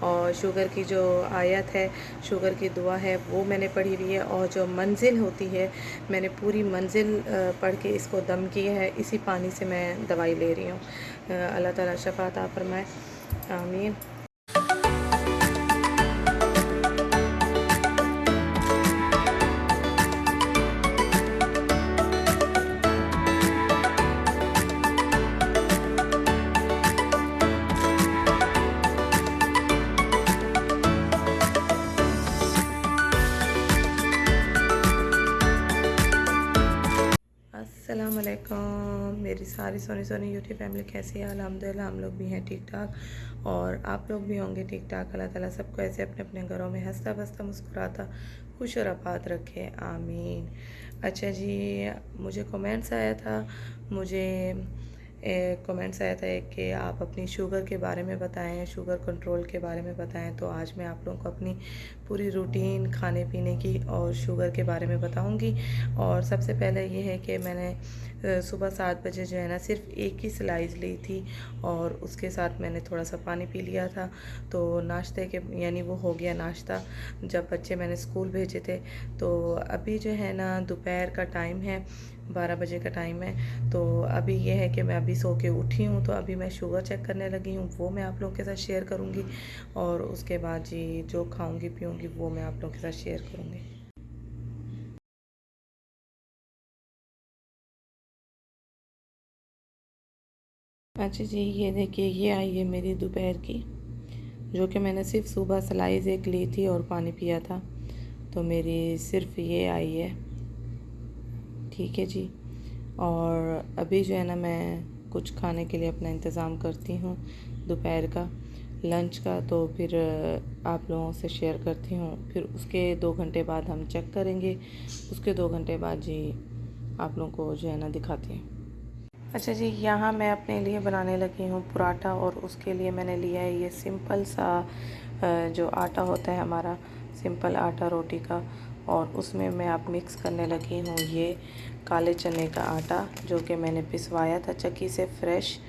और शुगर की जो आयत है, शुगर की दुआ है, वो मैंने पढ़ी हुई है। और जो मंजिल होती है, मैंने पूरी मंजिल पढ़ के इसको दम किया है। इसी पानी से मैं दवाई ले रही हूँ। अल्लाह ताला शफ़ा अता फरमाए, आमीन। अस्सलाम वालेकुम, मेरी सारी सोनी सोनी यूट्यूब फैमिली कैसी है? अल्हम्दुलिल्लाह हम लोग भी हैं ठीक ठाक और आप लोग भी होंगे ठीक ठाक। अल्लाह ताला सबको ऐसे अपने अपने घरों में हंसता बसता मुस्कुराता खुश और आबाद रखे, आमीन। अच्छा जी, मुझे कमेंट्स आया था मुझे कमेंट्स आया था कि आप अपनी शुगर के बारे में बताएं, शुगर कंट्रोल के बारे में बताएं। तो आज मैं आप लोगों को अपनी पूरी रूटीन खाने पीने की और शुगर के बारे में बताऊंगी। और सबसे पहले ये है कि मैंने सुबह 7 बजे जो है ना सिर्फ एक ही स्लाइस ली थी और उसके साथ मैंने थोड़ा सा पानी पी लिया था। तो नाश्ते के यानी वो हो गया नाश्ता जब बच्चे मैंने स्कूल भेजे थे। तो अभी जो है ना दोपहर का टाइम है, 12 बजे का टाइम है। तो अभी ये है कि मैं अभी सो के उठी हूँ, तो अभी मैं शुगर चेक करने लगी हूँ, वो मैं आप लोगों के साथ शेयर करूँगी। और उसके बाद जी जो खाऊँगी पीऊँगी वो मैं आप लोगों के साथ शेयर करूँगी। अच्छा जी, ये देखिए ये आई है मेरी दोपहर की, जो कि मैंने सिर्फ सुबह स्लाइस एक ली थी और पानी पिया था। तो मेरी सिर्फ ये आई है, ठीक है जी। और अभी जो है ना मैं कुछ खाने के लिए अपना इंतज़ाम करती हूँ दोपहर का लंच का। तो फिर आप लोगों से शेयर करती हूँ। फिर उसके 2 घंटे बाद हम चेक करेंगे। उसके 2 घंटे बाद जी आप लोगों को जो है ना दिखाती हूँ। अच्छा जी, यहाँ मैं अपने लिए बनाने लगी हूँ पराठा। और उसके लिए मैंने लिया है ये सिंपल सा जो आटा होता है हमारा, सिंपल आटा रोटी का। और उसमें मैं अब मिक्स करने लगी हूँ ये काले चने का आटा, जो कि मैंने पिसवाया था चक्की से फ्रेश।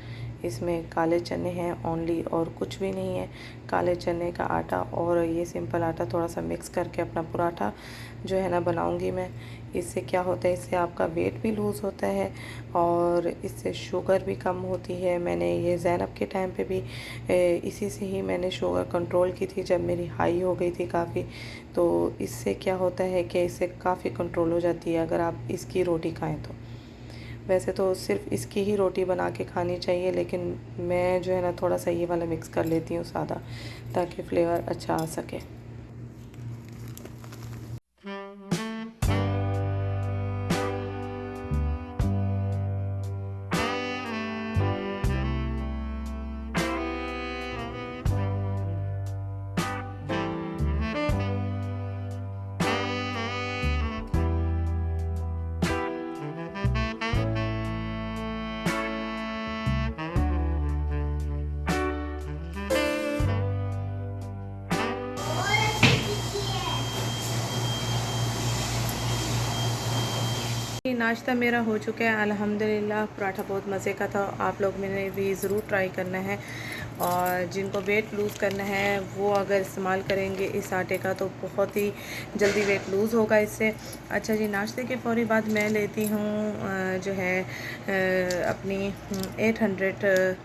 इसमें काले चने हैं ओनली और कुछ भी नहीं है, काले चने का आटा और ये सिंपल आटा थोड़ा सा मिक्स करके अपना पराठा जो है ना बनाऊंगी मैं। इससे क्या होता है, इससे आपका वेट भी लूज़ होता है और इससे शुगर भी कम होती है। मैंने ये ज़ैनब के टाइम पे भी इसी से ही मैंने शुगर कंट्रोल की थी, जब मेरी हाई हो गई थी काफ़ी। तो इससे क्या होता है कि इससे काफ़ी कंट्रोल हो जाती है अगर आप इसकी रोटी खाएं तो। वैसे तो सिर्फ इसकी ही रोटी बना के खानी चाहिए, लेकिन मैं जो है ना थोड़ा सा ये वाला मिक्स कर लेती हूँ सादा, ताकि फ्लेवर अच्छा आ सके। नाश्ता मेरा हो चुका है अल्हम्दुलिल्लाह। पराठा बहुत मज़े का था, आप लोग मैंने भी ज़रूर ट्राई करना है। और जिनको वेट लूज़ करना है वो अगर इस्तेमाल करेंगे इस आटे का तो बहुत ही जल्दी वेट लूज़ होगा इससे। अच्छा जी, नाश्ते के फ़ौरी बाद मैं लेती हूँ जो है अपनी 800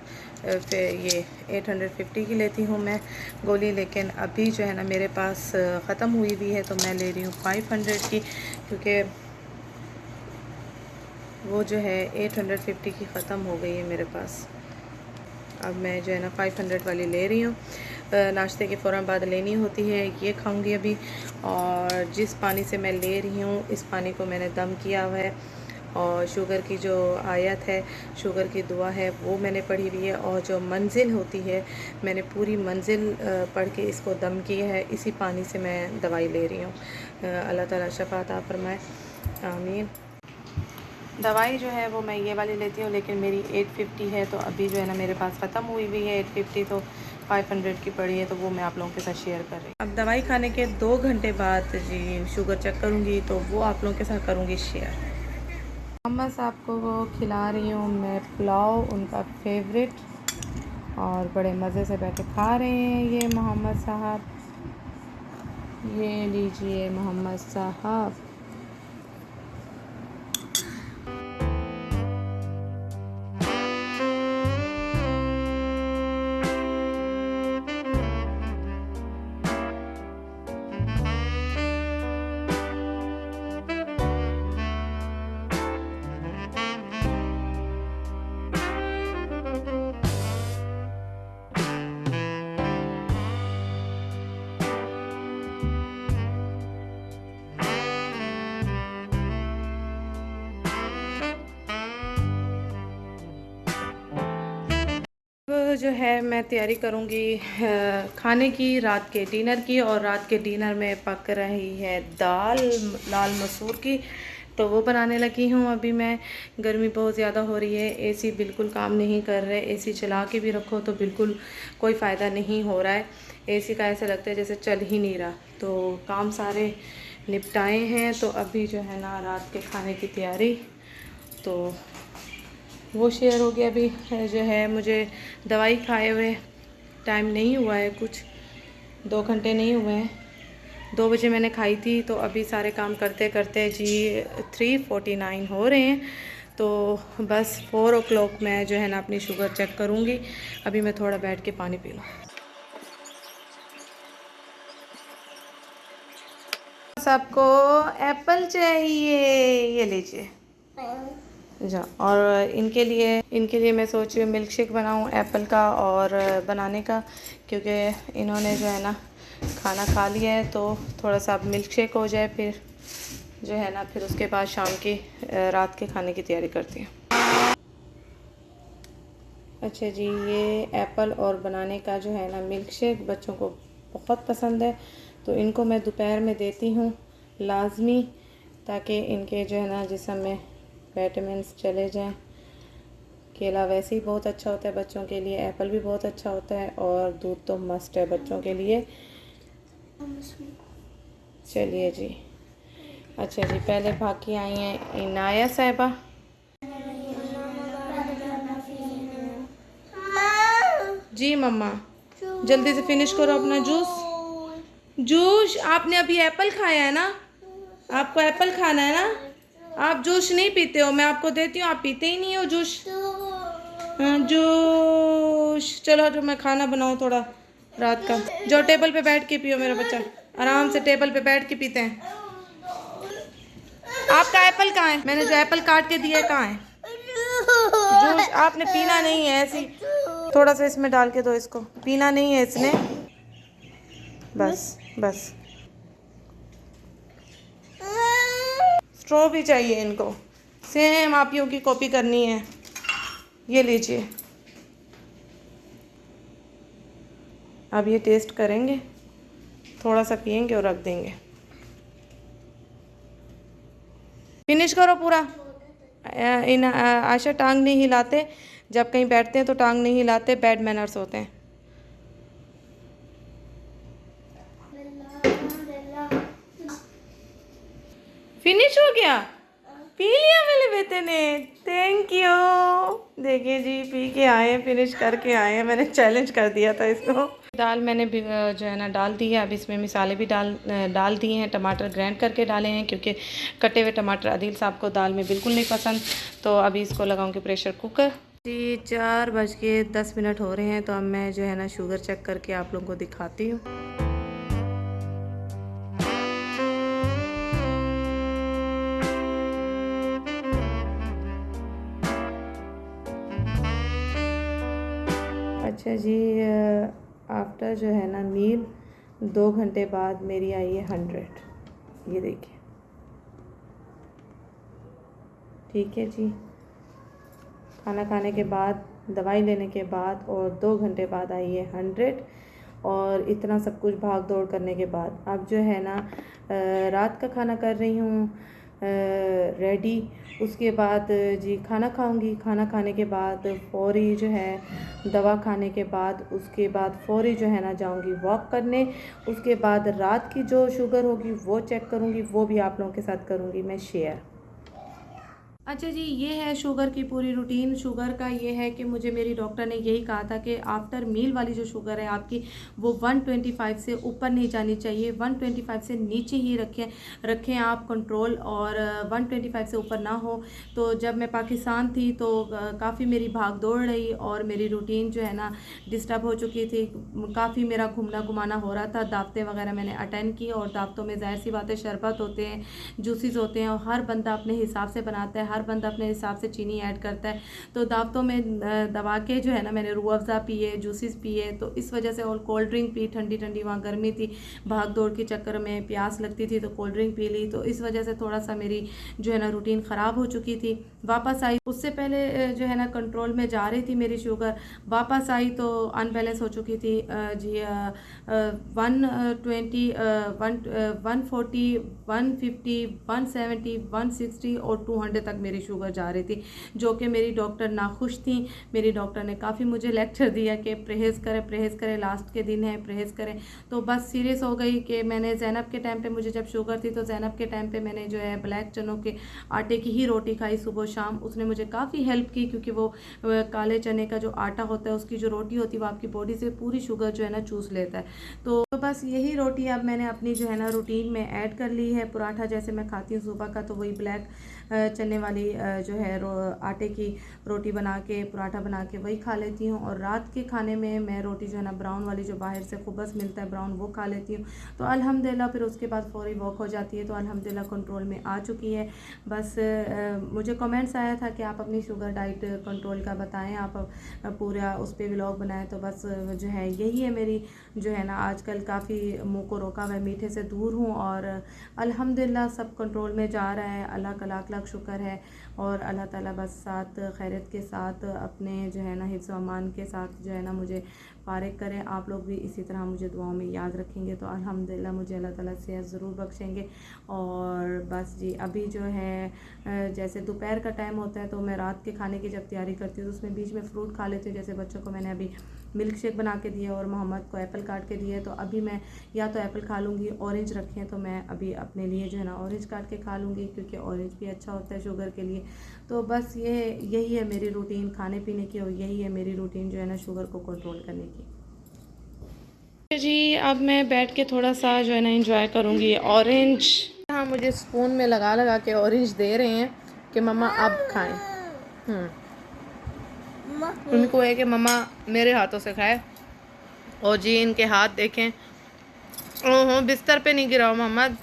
ये 850 की लेती हूँ मैं गोली। लेकिन अभी जो है ना मेरे पास ख़त्म हुई हुई है, तो मैं ले रही हूँ 500 की, क्योंकि वो जो है 850 की ख़त्म हो गई है मेरे पास। अब मैं जो है ना 500 वाली ले रही हूँ। नाश्ते के फ़ौरन बाद लेनी होती है, ये खाऊंगी अभी। और जिस पानी से मैं ले रही हूँ इस पानी को मैंने दम किया हुआ है। और शुगर की जो आयत है, शुगर की दुआ है, वो मैंने पढ़ी हुई है। और जो मंजिल होती है, मैंने पूरी मंजिल पढ़ के इसको दम किया है। इसी पानी से मैं दवाई ले रही हूँ। अल्लाह ताला शफ़ा अता फरमाए, आमीन। दवाई जो है वो मैं ये वाली लेती हूँ, लेकिन मेरी 850 है, तो अभी जो है ना मेरे पास ख़त्म हुई हुई है 850, तो 500 की पड़ी है, तो वो मैं आप लोगों के साथ शेयर कर रही हूँ। अब दवाई खाने के 2 घंटे बाद जी शुगर चेक करूँगी, तो वो आप लोगों के साथ करूँगी शेयर। मोहम्मद साहब को वो खिला रही हूँ मैं पुलाव, उनका फेवरेट। और बड़े मज़े से बैठे खा रहे हैं ये मोहम्मद साहब। ये लीजिए मोहम्मद साहब। जो है मैं तैयारी करूँगी खाने की, रात के डिनर की। और रात के डिनर में पक रही है दाल लाल मसूर की, तो वो बनाने लगी हूँ अभी मैं। गर्मी बहुत ज़्यादा हो रही है, एसी बिल्कुल काम नहीं कर रहे। एसी चला के भी रखो तो बिल्कुल कोई फ़ायदा नहीं हो रहा है। एसी का ऐसा लगता है जैसे चल ही नहीं रहा। तो काम सारे निपटाए हैं, तो अभी जो है ना रात के खाने की तैयारी, तो वो शेयर हो गया। अभी जो है मुझे दवाई खाए हुए टाइम नहीं हुआ है, कुछ 2 घंटे नहीं हुए हैं। 2 बजे मैंने खाई थी, तो अभी सारे काम करते करते जी 3:49 हो रहे हैं। तो बस 4 o'clock मैं जो है ना अपनी शुगर चेक करूँगी। अभी मैं थोड़ा बैठ के पानी पी लूँ। सबको एप्पल चाहिए, ये लीजिए जा। और इनके लिए मैं सोच रही हूँ मिल्क शेक बनाऊँ एप्पल का और बनाने का, क्योंकि इन्होंने जो है ना खाना खा लिया है। तो थोड़ा सा मिल्क शेक हो जाए, फिर जो है ना फिर उसके बाद शाम की रात के खाने की तैयारी करती हूँ। अच्छा जी, ये एप्पल और बनाने का जो है ना मिल्क शेक बच्चों को बहुत पसंद है, तो इनको मैं दोपहर में देती हूँ लाजमी, ताकि इनके जो है ना जिस्म में विटामिन्स चले जाएं। केला वैसे ही बहुत अच्छा होता है बच्चों के लिए, एप्पल भी बहुत अच्छा होता है, और दूध तो मस्ट है बच्चों के लिए। चलिए जी। अच्छा जी, पहले भाग के आई हैं इनाया साहिबा। जी मम्मा, जल्दी से फिनिश करो अपना जूस। आपने अभी एप्पल खाया है ना, आपको एप्पल खाना है ना। आप जूस नहीं पीते हो, मैं आपको देती हूँ, आप पीते ही नहीं हो जूस। हाँ जूस। चलो तो मैं खाना बनाऊँ थोड़ा रात का। जो टेबल पे बैठ के पियो मेरा बच्चा, आराम से टेबल पे बैठ के पीते हैं। आपका एप्पल कहाँ है? मैंने जो एप्पल काट के दिया है कहाँ है? जूस आपने पीना नहीं है, ऐसी थोड़ा सा इसमें डाल के दो, इसको पीना नहीं है इसने। बस बस। स्ट्रॉ भी चाहिए इनको, सेम आप यूँ की कॉपी करनी है। ये लीजिए, अब ये टेस्ट करेंगे, थोड़ा सा पियेंगे और रख देंगे। फिनिश करो पूरा। इन आशा टांग नहीं हिलाते, जब कहीं बैठते हैं तो टांग नहीं हिलाते, बैड मैनर्स होते हैं। फिनिश हो गया, पी लिया मेरे बेटे ने। Thank you. देखिए जी, पी के आए हैं, फिनिश करके आए हैं। मैंने चैलेंज कर दिया था इसको। दाल मैंने भी जो है ना डाल दी है। अब इसमें मिसाले भी डाल दिए हैं। टमाटर ग्राइंड करके डाले हैं, क्योंकि कटे हुए टमाटर आदिल साहब को दाल में बिल्कुल नहीं पसंद। तो अभी इसको लगाऊंगी प्रेशर कुकर। जी 4:10 हो रहे हैं, तो अब मैं जो है ना शुगर चेक करके आप लोगों को दिखाती हूँ। अच्छा जी, आफ्टर जो है ना मील 2 घंटे बाद मेरी आई है 100। ये देखिए, ठीक है जी। खाना खाने के बाद, दवाई लेने के बाद और 2 घंटे बाद आई है 100। और इतना सब कुछ भाग दौड़ करने के बाद अब जो है ना रात का खाना कर रही हूँ रेडी। उसके बाद जी खाना खाऊंगी। खाना खाने के बाद फौरी जो है दवा खाने के बाद, उसके बाद फौरी जो है ना जाऊंगी वॉक करने। उसके बाद रात की जो शुगर होगी वो चेक करूंगी, वो भी आप लोगों के साथ करूंगी मैं शेयर। अच्छा जी, ये है शुगर की पूरी रूटीन। शुगर का ये है कि मुझे मेरी डॉक्टर ने यही कहा था कि आफ्टर मील वाली जो शुगर है आपकी, वो 125 से ऊपर नहीं जानी चाहिए, 125 से नीचे ही रखें आप कंट्रोल, और 125 से ऊपर ना हो। तो जब मैं पाकिस्तान थी तो काफ़ी मेरी भाग दौड़ रही और मेरी रूटीन जो है ना डिस्टर्ब हो चुकी थी। काफ़ी मेरा घूमना घुमाना हो रहा था, दावतें वगैरह मैंने अटेंड की, और दावतों में ज़ाहिर सी बात है शरबत होते हैं, जूसेस होते हैं, और हर बंदा अपने हिसाब से बनाता है, हर बंदा अपने हिसाब से चीनी ऐड करता है। तो दावतों में दबा के जो है ना मैंने रूह अफ़ज़ा पिए, जूसेस पिए, तो इस वजह से, और कोल्ड ड्रिंक पी ठंडी ठंडी, वहाँ गर्मी थी, भाग दौड़ के चक्कर में प्यास लगती थी तो कोल्ड ड्रिंक पी ली। तो इस वजह से थोड़ा सा मेरी जो है ना रूटीन ख़राब हो चुकी थी। वापस आई, उससे पहले जो है ना कंट्रोल में जा रही थी मेरी शुगर, वापस आई तो अनबैलेंस हो चुकी थी जी। 120, 140, 150, 170, 160 और 200 तक मेरी शुगर जा रही थी, जो कि मेरी डॉक्टर नाखुश थी। मेरी डॉक्टर ने काफ़ी मुझे लेक्चर दिया कि परहेज़ करें, लास्ट के दिन है, परहेज़ करें। तो बस सीरियस हो गई कि मैंने ज़ैनब के टाइम पे, मुझे जब शुगर थी तो ज़ैनब के टाइम पे मैंने जो है ब्लैक चनों के आटे की ही रोटी खाई सुबह शाम। उसने मुझे काफ़ी हेल्प की, क्योंकि वो काले चने का जो आटा होता है उसकी जो रोटी होती है वो आपकी बॉडी से पूरी शुगर जो है ना चूस लेता है। तो बस यही रोटी अब मैंने अपनी जो है ना रूटीन में ऐड कर ली है। पराठा जैसे मैं खाती हूँ सुबह का, तो वही ब्लैक चने वाली जो है आटे की रोटी बना के, पराठा बना के वही खा लेती हूँ। और रात के खाने में मैं रोटी जो है ना ब्राउन वाली, जो बाहर से खुबस मिलता है ब्राउन, वो खा लेती हूँ। तो अल्हम्दुलिल्लाह फिर उसके बाद फौरी वॉक हो जाती है, तो अल्हम्दुलिल्लाह कंट्रोल में आ चुकी है। बस मुझे कमेंट्स आया था कि आप अपनी शुगर डाइट कंट्रोल का बताएं, आप पूरा उस पर व्लॉग बनाएं। तो बस जो है यही है मेरी जो है ना, आजकल काफ़ी मुँह को रोका हुआ, मीठे से दूर हूँ, और अल्हम्दुलिल्लाह सब कंट्रोल में जा रहा है। अल्लाह का लाख लाख शुक्र है, और अल्लाह ताला बस साथ खैरियत के साथ अपने जो है ना हिफ्ज़ व अमान के साथ जो है ना मुझे फारिग करें। आप लोग भी इसी तरह मुझे दुआओं में याद रखेंगे तो अल्हम्दुलिल्लाह मुझे अल्लाह ताला सेहत ज़रूर बख्शेंगे। और बस जी, अभी जो है जैसे दोपहर का टाइम होता है तो मैं रात के खाने की जब तैयारी करती हूँ तो उसमें बीच में फ़्रूट खा लेती हूँ। जैसे बच्चों को मैंने अभी मिल्क शेक बना के दिया और मोहम्मद को एप्पल काट के दिया, तो अभी मैं या तो एप्पल खा लूँगी, ऑरेंज रखे हैं तो मैं अभी अपने लिए जो है ना ऑरेंज काट के खा लूँगी, क्योंकि ऑरेंज भी अच्छा होता है शुगर के लिए। तो बस यही है मेरी रूटीन खाने पीने की, और यही है मेरी रूटीन जो है ना शुगर को कंट्रोल करने की। जी, अब मैं बैठ के थोड़ा सा जो है ना एंजॉय करूँगी ऑरेंज। हाँ, मुझे स्पून में लगा लगा के ऑरेंज दे रहे हैं कि मम्मा अब खाएं। उनको है कि मम्मा मेरे हाथों से खाए, और जी इनके हाथ देखें, ओहो बिस्तर पे नहीं गिराओ मोहम्मद।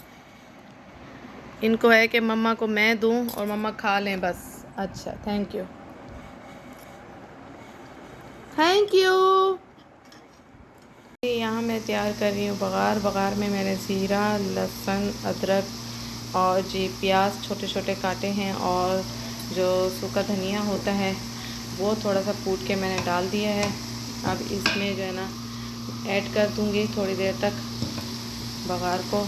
इनको है कि मम्मा को मैं दूं और मम्मा खा लें बस। अच्छा, थैंक यू, थैंक यू। यहाँ मैं तैयार कर रही हूँ बघार। बघार में मैंने ज़ीरा, लहसुन, अदरक और जी प्याज छोटे छोटे काटे हैं, और जो सूखा धनिया होता है वो थोड़ा सा कूट के मैंने डाल दिया है। अब इसमें जो है ना ऐड कर दूँगी थोड़ी देर तक बघार को,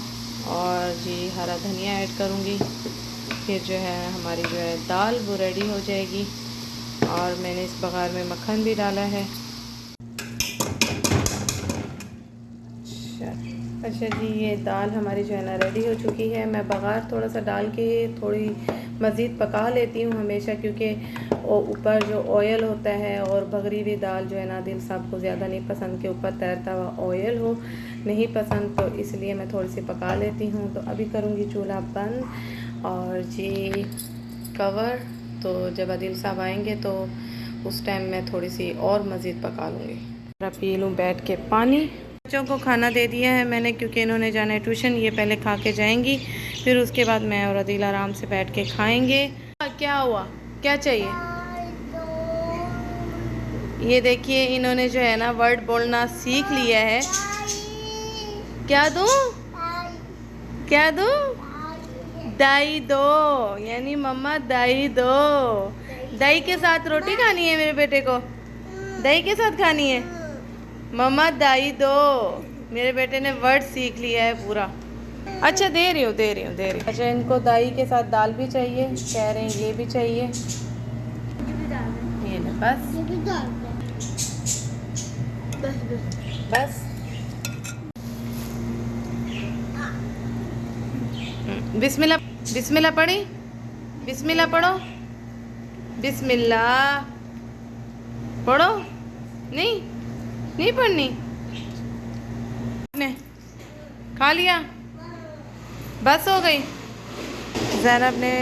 और जी हरा धनिया ऐड करूँगी। फिर जो है हमारी जो है दाल वो रेडी हो जाएगी, और मैंने इस बघार में मक्खन भी डाला है। अच्छा जी, ये दाल हमारी जो है ना रेडी हो चुकी है। मैं बघार थोड़ा सा डाल के थोड़ी मज़ीद पका लेती हूँ हमेशा, क्योंकि ऊपर जो ऑयल होता है, और बगरी हुई दाल जो है ना दिल साहब को ज़्यादा नहीं पसंद के ऊपर तैरता हुआ ऑयल हो, नहीं पसंद, तो इसलिए मैं थोड़ी सी पका लेती हूँ। तो अभी करूँगी चूल्हा बंद और जी कवर। तो जब आदिल साहब आएंगे तो उस टाइम मैं थोड़ी सी और मज़ीद पका लूँगी। पी लूँ बैठ के पानी। बच्चों को खाना दे दिया है मैंने, क्योंकि इन्होंने जाना है ट्यूशन, ये पहले खा के जाएंगी, फिर उसके बाद मैं और आदिल आराम से बैठ के खाएंगे। क्या हुआ, क्या चाहिए? ये देखिए इन्होंने जो है ना वर्ड बोलना सीख लिया है। क्या दूँ, क्या दूँ? दाई दो, यानी मम्मा दाई दो। दही के साथ रोटी खानी है मेरे बेटे को, दही के साथ खानी है मम्मा दाई दो। मेरे बेटे ने वर्ड सीख लिया है पूरा। अच्छा दे रही हूँ। अच्छा, इनको दाई के साथ दाल भी चाहिए, कह रहे हैं ये भी चाहिए, ये ना बस बस। बिस्मिल्लाह, बिस्मिल्लाह पढ़ी, बिस्मिल्लाह पढ़ो। बिस्मिल्लाह। पढ़ो। नहीं, नहीं पढ़नी। ने खा लिया, बस हो गई। ज़ैनब ने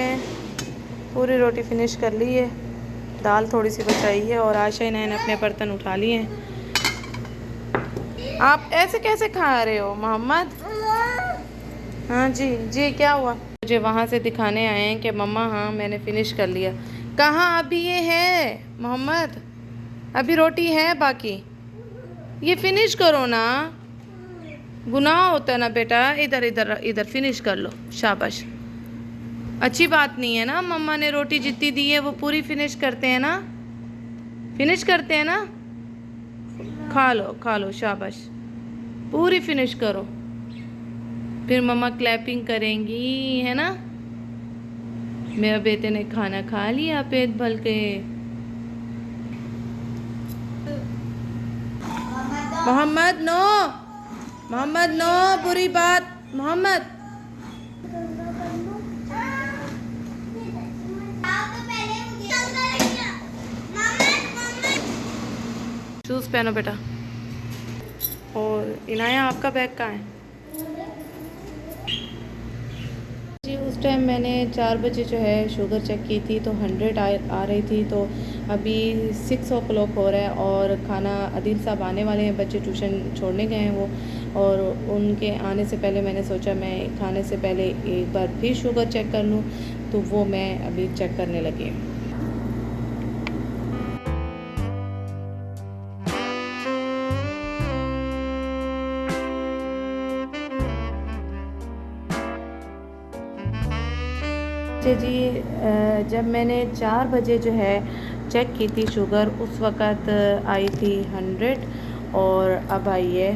पूरी रोटी फिनिश कर ली है, दाल थोड़ी सी बचाई है और आशा ने अपने बर्तन उठा लिए हैं। आप ऐसे कैसे खा रहे हो मोहम्मद? हाँ जी जी, क्या हुआ? मुझे वहाँ से दिखाने आए हैं कि मम्मा हाँ मैंने फ़िनिश कर लिया। कहाँ? अभी ये है मोहम्मद, अभी रोटी है बाकी, ये फ़िनिश करो ना। गुनाह होता है ना बेटा। इधर इधर इधर फ़िनिश कर लो, शाबाश। अच्छी बात नहीं है ना, मम्मा ने रोटी जितनी दी है वो पूरी फ़िनिश करते हैं ना, फ़िनिश करते हैं ना। खा लो शाबाश, पूरी फ़िनिश करो, फिर मम्मा क्लैपिंग करेंगी, है ना। मेरे बेटे ने खाना खा लिया पेट भर के। मोहम्मद नो, मोहम्मद नो, बुरी बात मोहम्मद। शूज़ पहनो बेटा। और इनाया आपका बैग कहाँ है? जी उस टाइम मैंने 4 बजे जो है शुगर चेक की थी तो 100 आ रही थी। तो अभी 6 o'clock हो रहा है और खाना अदील साहब आने वाले हैं, बच्चे ट्यूशन छोड़ने गए हैं वो, और उनके आने से पहले मैंने सोचा मैं खाने से पहले एक बार फिर शुगर चेक कर लूँ, तो वो मैं अभी चेक करने लगी हूँ। जी जब मैंने 4 बजे जो है चेक की थी शुगर, उस वक़्त आई थी 100 और अब आई है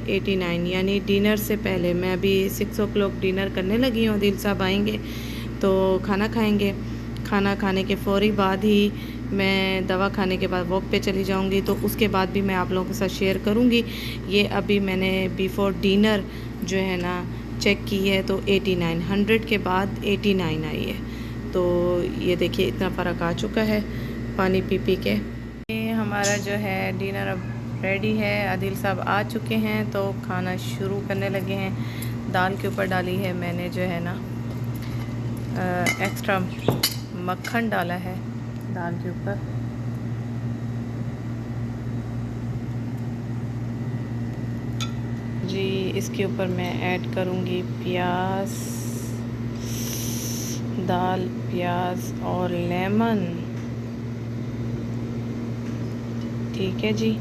89, यानी डिनर से पहले। मैं अभी 6 o'clock डिनर करने लगी हूँ। दिल साहब आएंगे तो खाना खाएंगे, खाना खाने के फ़ौरी बाद ही मैं दवा खाने के बाद वॉक पे चली जाऊंगी, तो उसके बाद भी मैं आप लोगों के साथ शेयर करूंगी। ये अभी मैंने बिफ़ोर डिनर जो है ना चेक की है तो 89, 100 के बाद 89 आई है। तो ये देखिए इतना फ़र्क आ चुका है पानी पी पी के। ये हमारा जो है डिनर अब रेडी है, आदिल साहब आ चुके हैं तो खाना शुरू करने लगे हैं। दाल के ऊपर डाली है मैंने जो है ना एक्स्ट्रा मक्खन डाला है दाल के ऊपर। जी इसके ऊपर मैं ऐड करूँगी प्याज, दाल, प्याज और लेमन। ठीक है जी,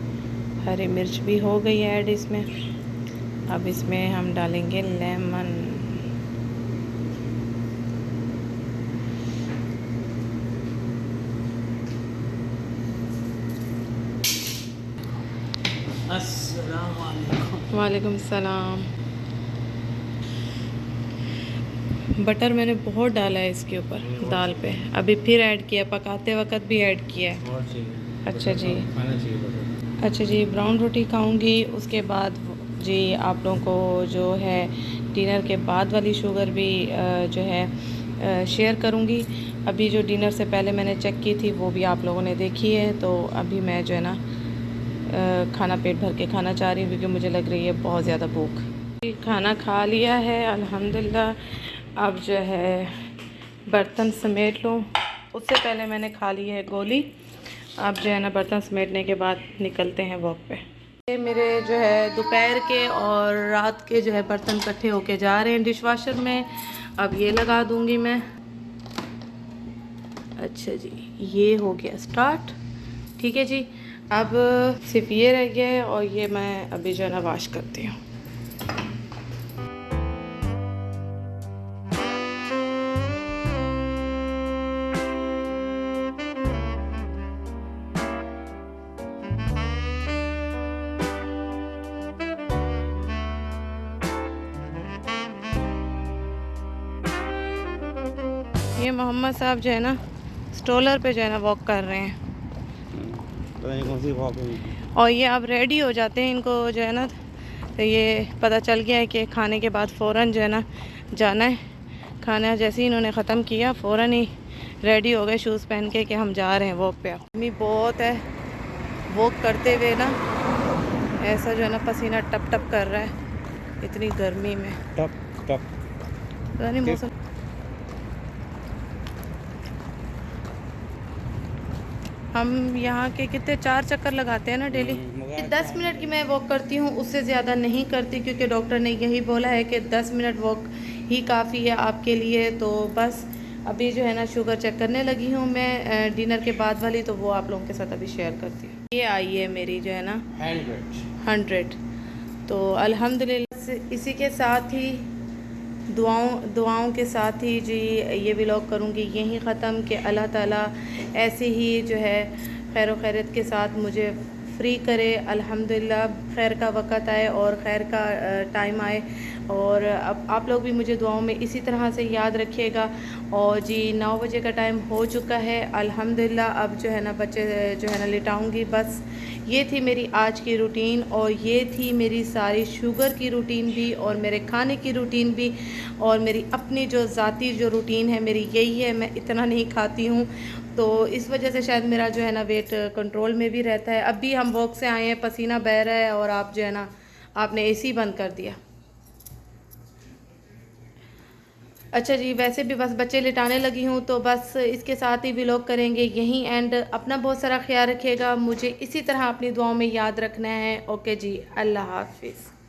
हरी मिर्च भी हो गई ऐड इसमें। अब इसमें हम डालेंगे लेमन। वालेकुम सलाम। बटर मैंने बहुत डाला है इसके ऊपर दाल पे, अभी फिर ऐड किया, पकाते वक्त भी ऐड किया है। अच्छा जी, अच्छा जी, ब्राउन रोटी खाऊंगी उसके बाद जी आप लोगों को जो है डिनर के बाद वाली शुगर भी जो है शेयर करूंगी। अभी जो डिनर से पहले मैंने चेक की थी वो भी आप लोगों ने देखी है। तो अभी मैं जो है ना खाना पेट भर के खाना चाह रही हूँ क्योंकि मुझे लग रही है बहुत ज़्यादा भूख। खाना खा लिया है अल्हम्दुलिल्लाह। अब जो है बर्तन समेट लूँ, उससे पहले मैंने खा ली है गोली। अब जो है ना बर्तन समेटने के बाद निकलते हैं वॉक पे। ये मेरे जो है दोपहर के और रात के जो है बर्तन इकट्ठे होके जा रहे हैं डिश वॉशर में। अब ये लगा दूँगी मैं। अच्छा जी, ये हो गया स्टार्ट। ठीक है जी, अब सिर्फ ये रह गया है और ये मैं अभी जो है ना वॉश करती हूँ। ये मोहम्मद साहब जो है ना स्ट्रोलर पे जो है ना वॉक कर रहे हैं, और ये अब रेडी हो जाते हैं। इनको जो है ना तो ये पता चल गया है कि खाने के बाद फ़ौरन जो है ना जाना है। खाना जैसे ही इन्होंने ख़त्म किया फ़ौरन ही रेडी हो गए शूज़ पहन के कि हम जा रहे हैं वॉक पे। गर्मी बहुत है, वॉक करते हुए ना ऐसा जो है ना पसीना टप टप कर रहा है इतनी गर्मी में। टप टप पता नहीं मौसम। हम यहाँ के कितने 4 चक्कर लगाते हैं ना डेली। 10 मिनट की मैं वॉक करती हूँ, उससे ज़्यादा नहीं करती, क्योंकि डॉक्टर ने यही बोला है कि 10 मिनट वॉक ही काफ़ी है आपके लिए। तो बस अभी जो है ना शुगर चेक करने लगी हूँ मैं डिनर के बाद वाली, तो वो आप लोगों के साथ अभी शेयर करती हूँ। ये आई है मेरी जो है ना 100। तो अल्हम्दुलिल्लाह इसी के साथ ही दुआओं के साथ ही जी ये व्लॉग करूँगी यहीं ख़त्म कि अल्लाह ताला ऐसे ही जो है खैर खैरियत के साथ मुझे फ्री करे। अल्हम्दुलिल्लाह खैर का वक़्त आए और खैर का टाइम आए, और अब आप लोग भी मुझे दुआओं में इसी तरह से याद रखिएगा। और जी 9 बजे का टाइम हो चुका है अल्हम्दुलिल्लाह। अब जो है ना बच्चे जो है ना लिटाऊंगी। बस ये थी मेरी आज की रूटीन, और ये थी मेरी सारी शुगर की रूटीन भी, और मेरे खाने की रूटीन भी, और मेरी अपनी जो ज़ाती जो रूटीन है मेरी यही है। मैं इतना नहीं खाती हूँ, तो इस वजह से शायद मेरा जो है ना वेट कंट्रोल में भी रहता है। अभी हम वॉक से आए हैं, पसीना बह रहा है, और आप जो है ना आपने एसी बंद कर दिया। अच्छा जी, वैसे भी बस बच्चे लिटाने लगी हूँ, तो बस इसके साथ ही व्लॉग करेंगे यहीं एंड। अपना बहुत सारा ख्याल रखिएगा, मुझे इसी तरह अपनी दुआओं में याद रखना है। ओके जी, अल्लाह हाफिज़।